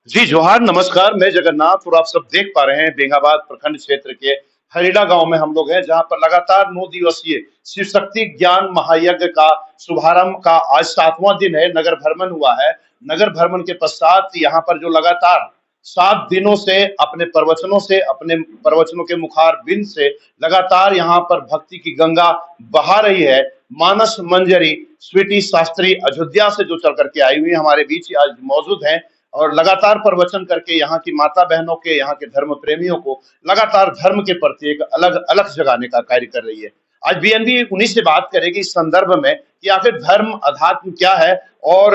जी, जोहार, नमस्कार। मैं जगन्नाथ और आप सब देख पा रहे हैं बेंगाबाद प्रखंड क्षेत्र के हरीडा गांव में हम लोग हैं, जहां पर लगातार 9 दिवसीय शिव शक्ति ज्ञान महायज्ञ का शुभारंभ का आज 7वां दिन है। नगर भ्रमण हुआ है। नगर भ्रमण के पश्चात यहाँ पर जो लगातार 7 दिनों से अपने प्रवचनों के मुखार बिंद से लगातार यहाँ पर भक्ति की गंगा बहा रही है। मानस मंजरी स्वीटी शास्त्री अयोध्या से जो चल करके आई हुई है, हमारे बीच आज मौजूद हैं और लगातार प्रवचन करके यहाँ की माता बहनों के, यहाँ के धर्म प्रेमियों को लगातार धर्म के प्रति एक अलग अलग जगाने का कार्य कर रही है। आज बीएनबी उन्हीं से बात करेगी इस संदर्भ में कि आखिर धर्म अध्यात्म क्या है और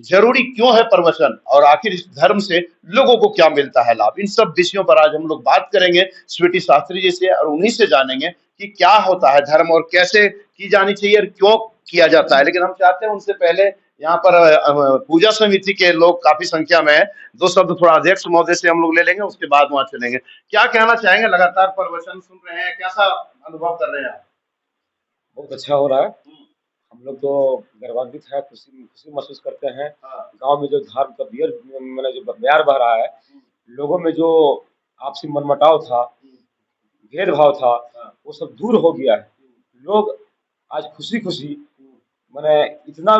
जरूरी क्यों है प्रवचन, और आखिर इस धर्म से लोगों को क्या मिलता है लाभ। इन सब विषयों पर आज हम लोग बात करेंगे स्वीटी शास्त्री जी से और उन्हीं से जानेंगे कि क्या होता है धर्म और कैसे की जानी चाहिए और क्यों किया जाता है। लेकिन हम चाहते हैं उनसे पहले यहाँ पर पूजा समिति के लोग काफी संख्या में है, दो शब्द थोड़ा अध्यक्ष महोदय से हम लोग ले लेंगे, उसके बाद वहां चलेंगे। क्या कहना चाहेंगे, लगातार प्रवचन सुन रहे हैं, कैसा अनुभव कर रहे हैं आप? बहुत अच्छा हो रहा है। हम लोग तो गर्वान्वित है, खुशी खुशी महसूस करते हैं। हाँ। गांव में जो धर्म का बियर मैंने जो बयार बह रहा है, लोगों में जो आपसी मनमुटाव था, भेदभाव था, हाँ। वो सब दूर हो गया है। लोग आज खुशी खुशी मैंने इतना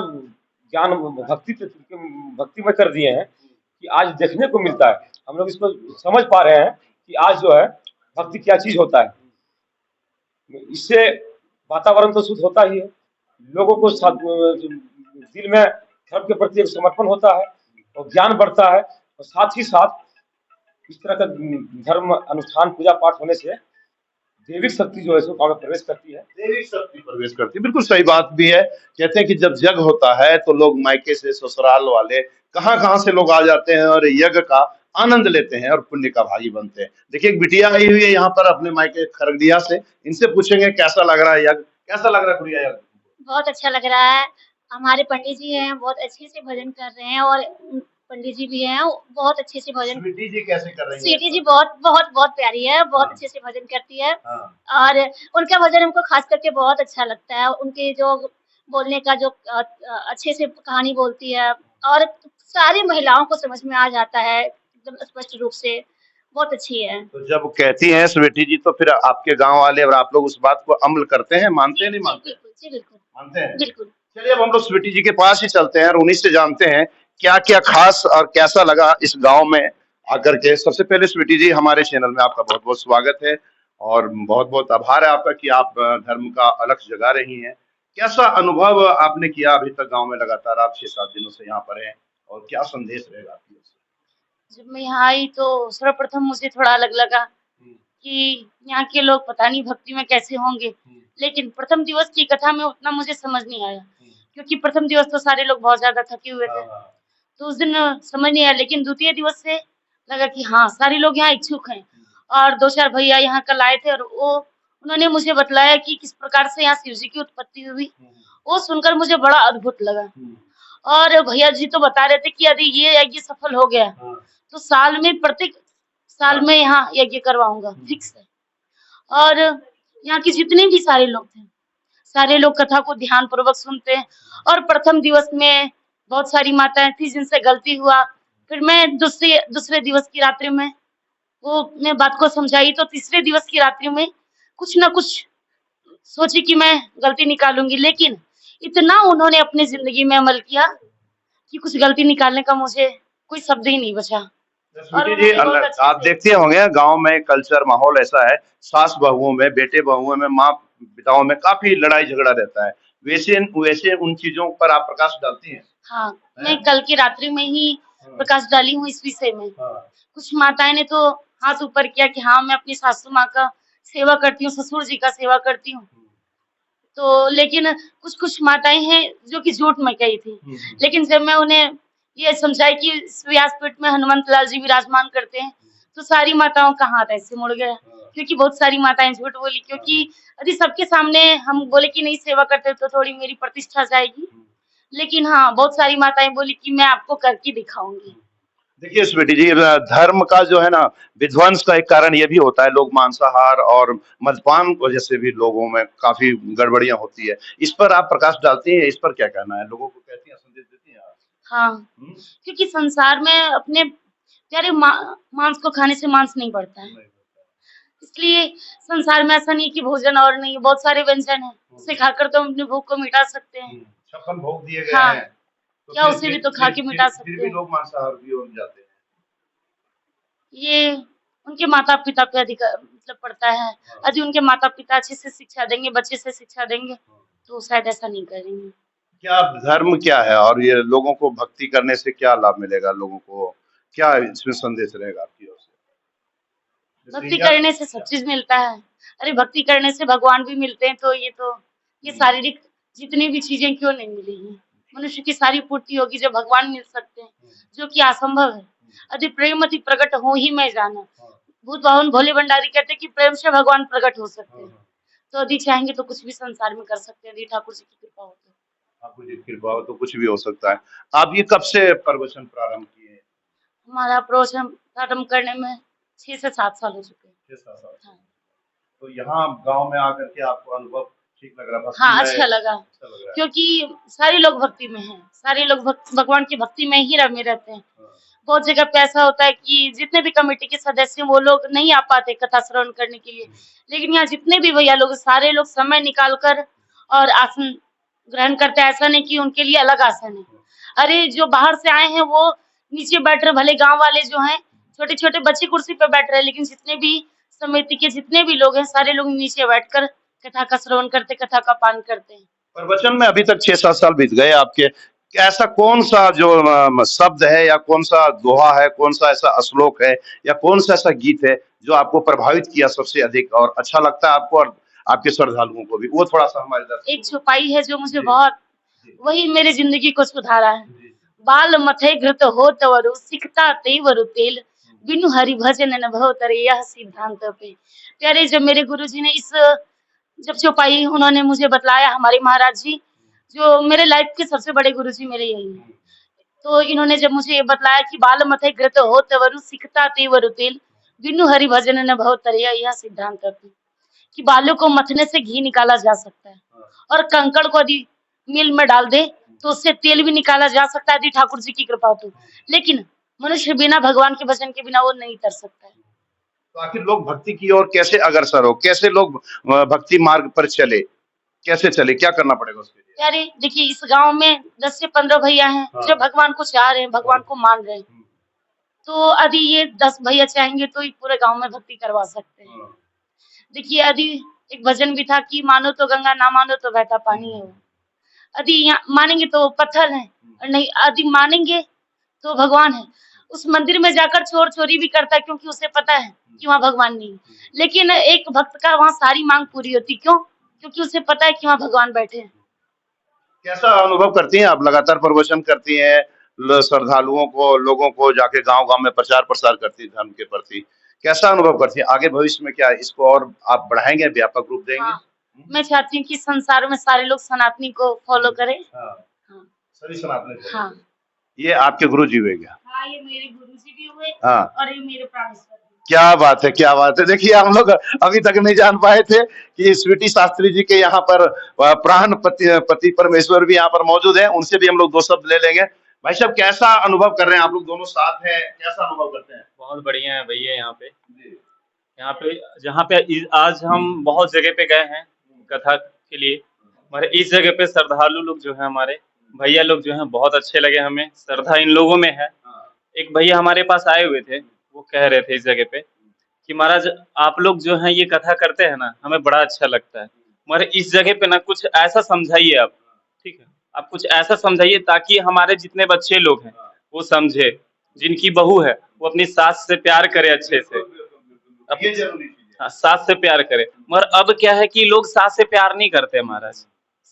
ज्ञान भक्ति में कर दिए हैं कि आज देखने को मिलता है। हम लोग इसको समझ पा रहे हैं कि आज जो है भक्ति क्या चीज होता है। इससे वातावरण तो शुद्ध होता ही है, लोगों को दिल में धर्म के प्रति एक समर्पण होता है और ज्ञान बढ़ता है, और साथ ही साथ इस तरह का धर्म अनुष्ठान पूजा पाठ होने से दैविक शक्ति जो है सो गाँव में प्रवेश करती है। दैविक शक्ति प्रवेश करती है, बिल्कुल सही बात भी है। कहते हैं कि जब यज्ञ होता है तो लोग मायके से, ससुराल वाले, कहाँ कहाँ से लोग आ जाते हैं और यज्ञ का आनंद लेते हैं और पुण्य का भागी बनते हैं। देखिए, एक बिटिया आई हुई है यहाँ पर अपने मायके खरगडिया से, इनसे पूछेंगे कैसा लग रहा है यज्ञ, कैसा लग रहा है गुड़िया यज्ञ? बहुत अच्छा लग रहा है। हमारे पंडित जी हैं, बहुत अच्छे से भजन कर रहे हैं और पंडित जी भी हैं, बहुत अच्छे से भजन। स्वीटी जी कैसे कर रही है? स्वीटी जी बहुत बहुत बहुत प्यारी है, बहुत अच्छे से भजन करती है। और उनका भजन हमको खास करके बहुत अच्छा लगता है। उनके जो बोलने का जो अच्छे से कहानी बोलती है और सारी महिलाओं को समझ में आ जाता है एकदम स्पष्ट रूप से, बहुत अच्छी है। तो जब कहती हैं स्वीटी जी तो फिर आपके गांव वाले और आप लोग उस बात को अमल करते हैं, मानते हैं, नहीं मानते? बिल्कुल जी, बिल्कुल मानते हैं। बिल्कुल। चलिए, अब हम लोग स्वीटी जी के पास ही चलते हैं और उन्हीं से जानते हैं क्या क्या खास और कैसा लगा इस गांव में आकर के। सबसे पहले स्वीटी जी, हमारे चैनल में आपका बहुत बहुत स्वागत है और बहुत बहुत आभार है आपका कि आप धर्म का अलग जगा रही हैं। कैसा अनुभव आपने किया अभी तक गांव में? लगातार आप 6-7 दिनों से यहाँ पर हैं और क्या संदेश रहेगा आपकी ओर से? जब मैं यहाँ आई तो सर्वप्रथम मुझे थोड़ा अलग लगा कि यहाँ के लोग पता नहीं भक्ति में कैसे होंगे, लेकिन प्रथम दिवस की कथा में उतना मुझे समझ नहीं आया, क्योंकि प्रथम दिवस तो सारे लोग बहुत ज्यादा थके हुए थे, तो उस दिन समझ नहीं आया। लेकिन द्वितीय दिवस से लगा कि हाँ, सारे लोग यहाँ इच्छुक हैं। और 2-4 भैया यहाँ कल आए थे और उन्होंने मुझे बतलाया कि किस प्रकार से यहाँ शिव जी की उत्पत्ति हुई। वो सुनकर मुझे बड़ा अद्भुत लगा। और भैया जी तो बता रहे थे कि यदि ये यज्ञ सफल हो गया तो प्रत्येक साल में यहाँ यज्ञ करवाऊंगा, फिक्स है। और यहाँ के जितने भी सारे लोग थे, सारे लोग कथा को ध्यान पूर्वक सुनते हैं। और प्रथम दिवस में बहुत सारी माताएं थी जिनसे गलती हुआ, फिर मैं दूसरे दिवस की रात्रि में वो मैं बात को समझाई, तो तीसरे दिवस की रात्रि में कुछ न कुछ सोची कि मैं गलती निकालूंगी। लेकिन इतना उन्होंने अपनी जिंदगी में अमल किया कि कुछ गलती निकालने का मुझे कोई शब्द ही नहीं बचा। स्वीटी जी, आप देखते होंगे गांव में कल्चर माहौल ऐसा है, सास बहुओं में, बेटे बहुओं में, माँ पिताओं में काफी लड़ाई झगड़ा रहता है। वैसे वैसे उन चीजों पर आप प्रकाश डालती हैं? हाँ, मैं कल की रात्रि में ही प्रकाश डाली हूँ इस विषय में। कुछ माताएं ने तो हाथ ऊपर किया कि हाँ, मैं अपनी सासू माँ का सेवा करती हूँ, ससुर जी का सेवा करती हूँ। तो लेकिन कुछ माताएं हैं जो कि झूठ में कही थी। लेकिन जब मैं उन्हें ये समझाई कि व्यासपीठ में हनुमंत लाल जी विराजमान करते हैं, तो सारी माताओं का हाथ ऐसे मुड़ गया, क्योंकि बहुत सारी माताएं झूठ बोली। क्योंकि यदि सबके सामने हम बोले कि नहीं सेवा करते तो थोड़ी मेरी प्रतिष्ठा जाएगी। लेकिन हाँ, बहुत सारी माताएं बोली कि मैं आपको करके दिखाऊंगी। देखिए स्वीटी जी, धर्म का जो है ना विध्वंस का एक कारण ये भी होता है, लोग मांसाहार और मद्यपान की वजह से भी लोगों में काफी गड़बड़ियां होती है। इस पर आप प्रकाश डालती हैं, इस पर क्या कहना है? लोगों को कहती हैं, संदेश देती हैं आप? हाँ, क्योंकि संसार में अपने प्यारे मांस को खाने से मांस नहीं बढ़ता है। इसलिए संसार में ऐसा नहीं कि भोजन और नहीं, बहुत सारे व्यंजन हैं, उसे खाकर तो हम अपनी भूख को मिटा सकते हैं। 56 भोग दिए गए हाँ, हैं, तो क्या उसे भी तो खा के मिटा फिर सकते भी हैं। लोग मांसाहार भी हो जाते हैं। ये उनके माता पिता पे अधिकार मतलब पड़ता है। यदि उनके माता पिता अच्छे से शिक्षा देंगे, बच्चे से शिक्षा देंगे, तो शायद ऐसा नहीं करेंगे। क्या धर्म क्या है और ये लोगों को भक्ति करने से क्या लाभ मिलेगा, लोगों को क्या इसमें संदेश रहेगा आपकी ओर से? भक्ति करने से सब चीज मिलता है। अरे भक्ति करने से भगवान भी मिलते हैं, तो ये शारीरिक जितनी भी चीजें क्यों नहीं मिलेंगी। मनुष्य की सारी पूर्ति होगी जब भगवान मिल सकते हैं, जो कि असंभव है। यदि प्रेम अति प्रकट हो ही मैं जाना, भूत बावन भोले भंडारी कहते हैं कि प्रेम से भगवान प्रकट हो सकते हैं। तो यदि चाहेंगे तो कुछ भी संसार में कर सकते हैं, यदि ठाकुर जी की कृपा हो तो। ठाकुर जी की कृपा हो तो कुछ भी हो सकता है। आप ये कब से प्रवचन प्रारंभ किए? हमारा प्रवचन प्रारंभ करने में 6 से 7 साल हो चुके हैं। 6-7 साल। हाँ, तो यहाँ गांव में आकर के आपको अनुभव ठीक लग रहा? हाँ भक्तिमय अच्छा लगा, अच्छा लग रहा है। क्योंकि सारे लोग भक्ति में हैं, सारे लोग भगवान की भक्ति में ही रमे रहते हैं। हाँ, बहुत जगह पे ऐसा होता है कि जितने भी कमेटी के सदस्य हैं, वो लोग नहीं आ पाते कथा श्रवण करने के लिए, लेकिन यहाँ जितने भी भैया लोग, सारे लोग समय निकाल कर और आसन ग्रहण करते हैं। ऐसा नहीं कि उनके लिए अलग आसन है। अरे जो बाहर से आए हैं वो नीचे बैठ रहे, भले गांव वाले जो हैं छोटे छोटे बच्चे कुर्सी पे बैठ रहे हैं, लेकिन जितने भी समिति के जितने भी लोग हैं, सारे लोग नीचे बैठकर कथा का श्रवण करते, कथा का पान करते हैं। प्रवचन में अभी तक 6-7 साल बीत गए आपके, ऐसा कौन सा जो शब्द है या कौन सा दोहा है, कौन सा ऐसा श्लोक है या कौन सा ऐसा गीत है जो आपको प्रभावित किया सबसे अधिक और अच्छा लगता है आपको और आपके श्रद्धालुओं को भी? वो थोड़ा सा हमारे दर्शकों एक छुपाई है जो मुझे जी, बहुत, जी, वही मेरी जिंदगी को सुधारा है। जी, बाल मथे घृत हो तवरु सिकता तेवरु तेल, बिनु हरि भजन न भव तरे यह सिद्धांत पे। प्यारे, जब मेरे गुरुजी ने जब चौपाई उन्होंने मुझे बतलाया, हमारे महाराज जी जो मेरे लाइफ के सबसे बड़े गुरुजी मेरे यही हैं, तो इन्होंने जब मुझे ये बतलाया कि बाल मथे घृत हो तवरु सिकता तेवरु तेल, बिनु हरि भजन न भव तरे यह सिद्धांत पे, कि बालों को मथने से घी निकाला जा सकता है और कंकड़ को यदि मिल में डाल दे तो उससे तेल भी निकाला जा सकता है, यदि ठाकुर जी की कृपा हो तो। लेकिन मनुष्य बिना भगवान के भजन के बिना वो नहीं कर सकता है। तो आखिर लोग भक्ति की ओर कैसे अग्रसर हो, कैसे लोग भक्ति मार्ग पर चले, कैसे चले, क्या करना पड़ेगा उसके लिए? यारे देखिए, इस गांव में 10 से 15 भैया हैं जो भगवान को चाह रहे हैं, भगवान को मान रहे हैं। तो यदि ये 10 भैया चाहेंगे तो ये पूरे गांव में भक्ति करवा सकते हैं। देखिए, यदि एक भजन भी था कि मानो तो गंगा, ना मानो तो बहता पानी है। यदि यहाँ मानेंगे तो पत्थर है, और नहीं यदि मानेंगे तो भगवान है। उस मंदिर में जाकर चोर चोरी भी करता है, क्योंकि उसे पता है कि वहाँ भगवान नहीं है। लेकिन एक भक्त का वहाँ सारी मांग पूरी होती, क्यों? क्योंकि उसे पता है कि वहाँ भगवान बैठे हैं। कैसा अनुभव करती हैं आप? लगातार प्रवचन करती हैं, श्रद्धालुओं को, लोगों को जाके गांव गांव में प्रचार प्रसार करती है धर्म के प्रति, कैसा अनुभव करती है? आगे भविष्य में क्या इसको और आप बढ़ाएंगे, व्यापक रूप देंगे? हाँ, मैं चाहती हूँ कि संसार में सारे लोग सनातनी को फॉलो करें। हाँ, हाँ, सभी सनातनी। हाँ, ये आपके गुरु जी हुए क्या? हाँ, ये मेरे गुरुजी भी हुए हाँ, और ये मेरे प्राणेश्वर भी। क्या बात है, क्या बात है। देखिए, हम लोग अभी तक नहीं जान पाए थे कि स्वीटी शास्त्री जी के यहाँ पर प्राण पति परमेश्वर भी यहाँ पर मौजूद है। उनसे भी हम लोग 2 शब्द ले लेंगे। भाई साहब, कैसा अनुभव कर रहे हैं? आप लोग दोनों साथ हैं, कैसा अनुभव करते हैं? बहुत बढ़िया है भैया। यहाँ पे जहाँ पे आज हम बहुत जगह पे गए हैं कथा के लिए, हमारे इस जगह पे श्रद्धालु लोग जो है, हमारे भैया लोग जो हैं, बहुत अच्छे लगे हमें। श्रद्धा इन लोगों में है। एक भैया हमारे पास आए हुए थे, वो कह रहे थे इस जगह पे कि महाराज आप लोग जो हैं ये कथा करते हैं ना, हमें बड़ा अच्छा लगता है, मगर इस जगह पे ना कुछ ऐसा समझाइए आप, ठीक है, आप कुछ ऐसा समझाइए ताकि हमारे जितने बच्चे लोग हैं वो समझे, जिनकी बहू है वो अपनी सास से प्यार करे अच्छे से, ये जरूरी चीज है। हाँ, सास से प्यार करे। मगर अब क्या है कि लोग सास से प्यार नहीं करते महाराज,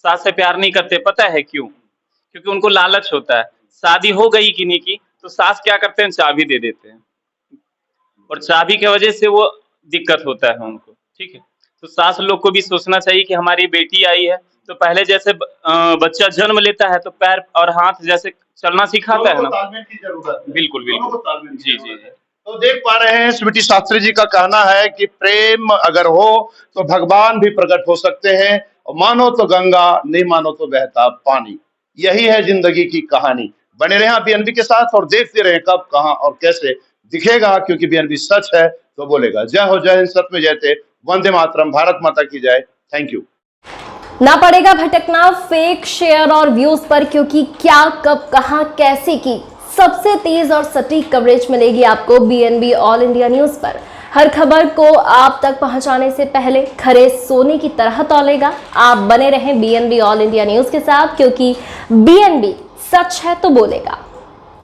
सास से प्यार नहीं करते। पता है क्यों? क्योंकि उनको लालच होता है। शादी हो गई किन्हीं की तो सास क्या करते हैं, चाबी दे देते हैं, और चाबी की वजह से वो दिक्कत होता है उनको, ठीक है। तो सास लोग को भी सोचना चाहिए कि हमारी बेटी आई है तो पहले जैसे बच्चा जन्म लेता है तो पैर और हाथ जैसे चलना सिखाता है ना, तालमेल की जरूरत है। बिल्कुल दोनों को बिल्कुल, तालमेल की जी जरूरत जी है। जी, तो देख पा रहे हैं, स्वीटी शास्त्री जी का कहना है कि प्रेम अगर हो तो भगवान भी प्रकट हो सकते हैं, और मानो तो गंगा, नहीं मानो तो बहता पानी। यही है जिंदगी की कहानी। बने रहें बीएनबी के साथ और देखते रहें कब, कहां और कैसे दिखेगा, क्योंकि बीएनबी सच है तो बोलेगा। जय हो, जय हिंद, सत्य जयते, वंदे मातरम, भारत माता की जय। Thank you. ना पड़ेगा भटकना फेक शेयर और व्यूज पर, क्योंकि क्या, कब, कहां, कैसे की सबसे तेज और सटीक कवरेज मिलेगी आपको बीएनबी ऑल इंडिया न्यूज पर। हर खबर को आप तक पहुंचाने से पहले खरे सोने की तरह तौलेगा। आप बने रहें बीएनबी ऑल इंडिया न्यूज के साथ, क्योंकि बीएनबी सच है तो बोलेगा।